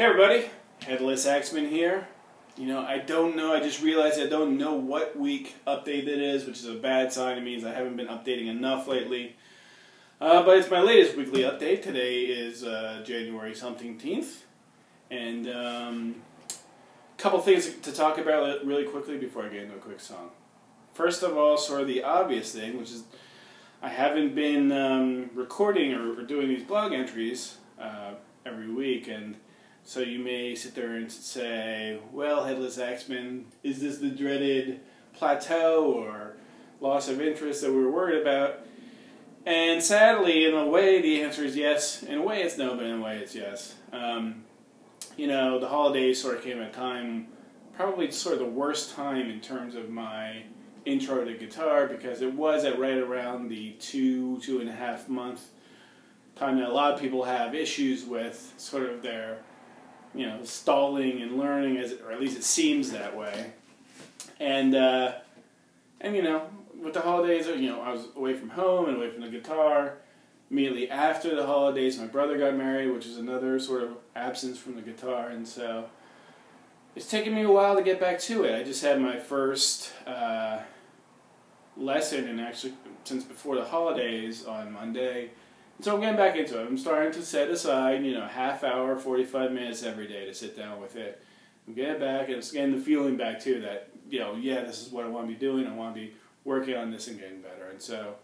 Hey everybody, Headless Axeman here. I don't know, I just realized I don't know what week update it is, which is a bad sign. It means I haven't been updating enough lately. But it's my latest weekly update. Today is January something 10th. And a couple things to talk about really quickly before I get into a quick song. First of all, sort of the obvious thing, which is I haven't been recording or doing these blog entries every week, and so you may sit there and say, well, Headless Axeman, is this the dreaded plateau or loss of interest that we were worried about? And sadly, in a way, the answer is yes. In a way, it's no, but in a way, it's yes. The holidays sort of came at a time, probably sort of the worst time in terms of my intro to guitar, because it was at right around the 2.5 month time that a lot of people have issues with sort of their stalling and learning, or at least it seems that way. And with the holidays, I was away from home and away from the guitar. Immediately after the holidays, my brother got married, which is another sort of absence from the guitar, and so it's taken me a while to get back to it. I just had my first lesson, and actually since before the holidays on Monday. So I'm getting back into it. I'm starting to set aside, half hour, 45 minutes every day to sit down with it. I'm getting back, and it's getting the feeling back too that, this is what I want to be doing. I want to be working on this and getting better. And so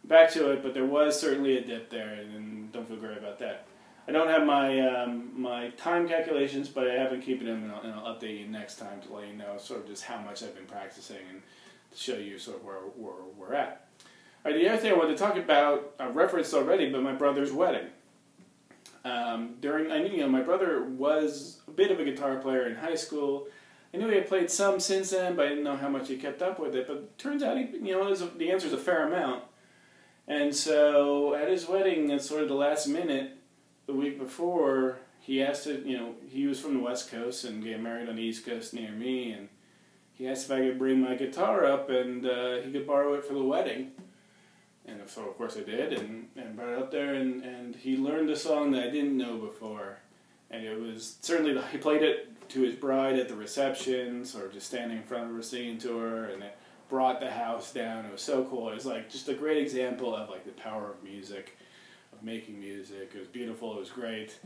back to it, but there was certainly a dip there, and don't feel great about that. I don't have my my time calculations, but I have been keeping them, and I'll update you next time to let you know sort of just how much I've been practicing and to show you sort of where we're at. All right, the other thing I wanted to talk about, I referenced already, but my brother's wedding. I knew my brother was a bit of a guitar player in high school. I knew he had played some since then, but I didn't know how much he kept up with it. But it turns out, the answer is a fair amount. And so at his wedding, at sort of the last minute, the week before, he asked he was from the West Coast and get married on the East Coast near me, and he asked if I could bring my guitar up and he could borrow it for the wedding. And so, of course, I did, and brought it up there, and he learned a song that I didn't know before. And it was certainly, he played it to his bride at the reception, sort of just standing in front of her singing to her, and it brought the house down. It was so cool. It was like just a great example of like the power of music, of making music. It was beautiful. It was great.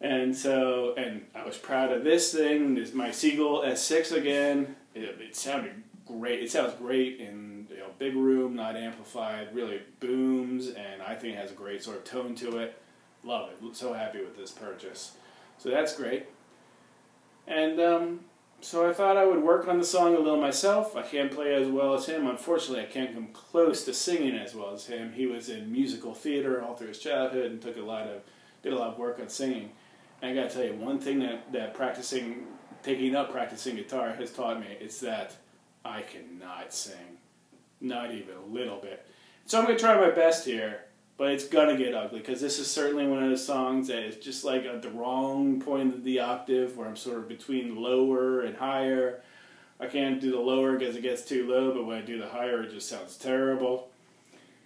And so, and I was proud of this thing. This is my Seagull S6 again. It sounded great. It sounds great in big room, not amplified, really booms, and I think it has a great sort of tone to it. Love it. So happy with this purchase. So that's great. And so I thought I would work on the song a little myself. I can't play as well as him. Unfortunately, I can't come close to singing as well as him. He was in musical theater all through his childhood and did a lot of work on singing. And I gotta tell you, one thing that taking up practicing guitar has taught me is that I cannot sing. Not even a little bit. So I'm going to try my best here, but it's going to get ugly, because this is certainly one of those songs that is just like at the wrong point of the octave, where I'm sort of between lower and higher. I can't do the lower because it gets too low, but when I do the higher, it just sounds terrible.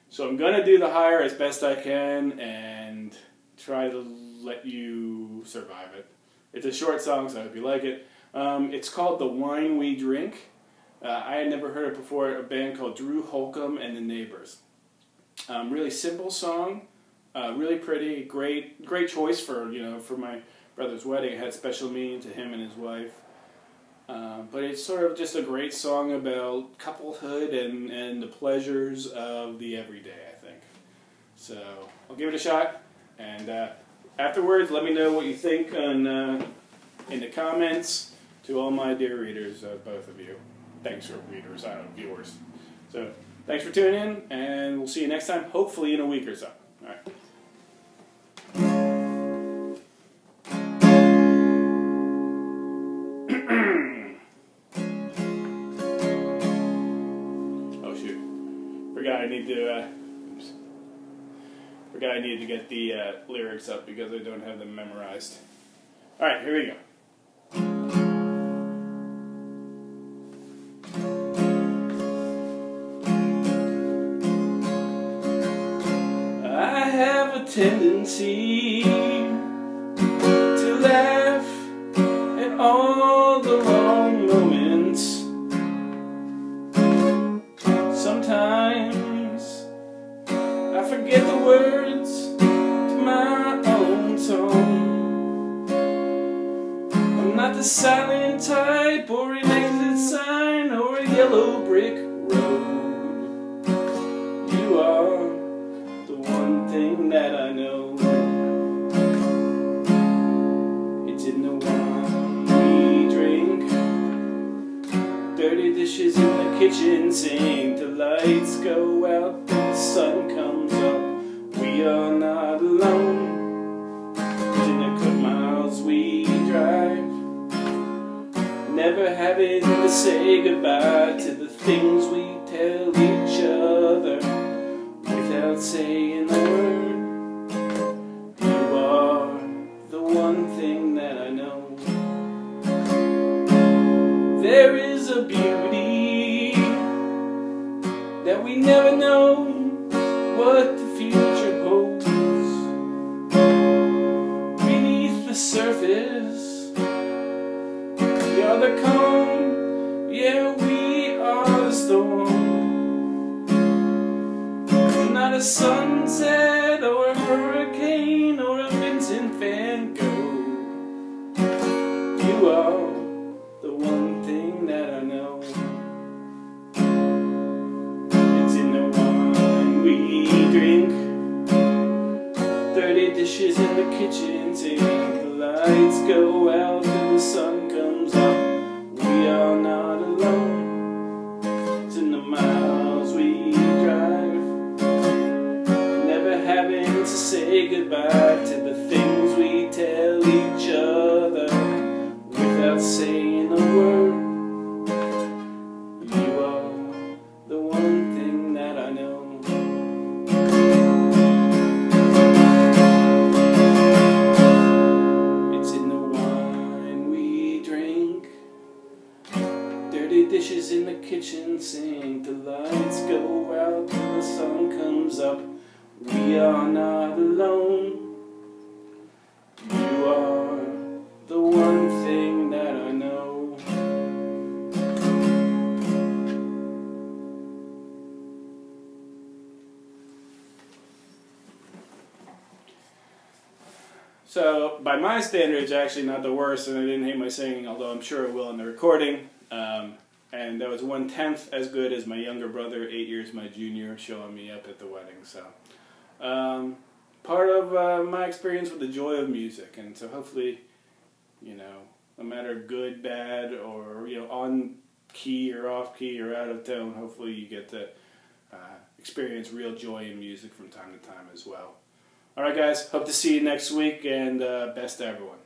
So I'm going to do the higher as best I can and try to let you survive it. It's a short song, so I hope you like it. It's called The Wine We Drink. I had never heard it before, a band called Drew Holcomb and the Neighbors. Really simple song, really pretty, great choice for my brother's wedding. It had special meaning to him and his wife. But it's sort of just a great song about couplehood and the pleasures of the everyday, I think. So I'll give it a shot, and afterwards let me know what you think in the comments to all my dear readers, both of you. Thanks for readers, I don't know, viewers. So, thanks for tuning in, and we'll see you next time, hopefully in a week or so. All right. Oh shoot! Forgot I need to get the lyrics up because I don't have them memorized. All right, here we go. Tendency to laugh all the long moments. Sometimes I forget the words to my own song. I'm not the silent type, or an exit sign, or a yellow brick road. You are the one thing that I know. It's in the wine we drink, dirty dishes in the kitchen sink. The lights go out and the sun comes up. We are not alone. In the quick miles we drive, never having to say goodbye to the things we tell each other without saying a word. You are the one thing that I know. There is a beauty that we never know what the future holds. Beneath the surface, we are the calm, yeah, we are the storm. Not a sunset or a hurricane or a Vincent van Gogh. You are the one thing that I know. It's in the wine we drink, dirty dishes in the kitchen sink. The lights go out and the sun comes up. We are not alone. It's in the miles we drive, never having to say goodbye to the things we tell each other without saying a word. You are the one thing that I know. It's in the wine we drink, dirty dishes in the kitchen sink. The lights go out and the sun comes up. We are not alone. You are the one thing that I know. So, by my standards, actually not the worst, and I didn't hate my singing, although I'm sure it will in the recording. And that was 1/10 as good as my younger brother, 8 years my junior, showing me up at the wedding. So, part of my experience with the joy of music, and so hopefully, you know, no matter good, bad, or, you know, on key or off key or out of tone, hopefully you get to experience real joy in music from time to time as well. Alright guys, hope to see you next week, and best to everyone.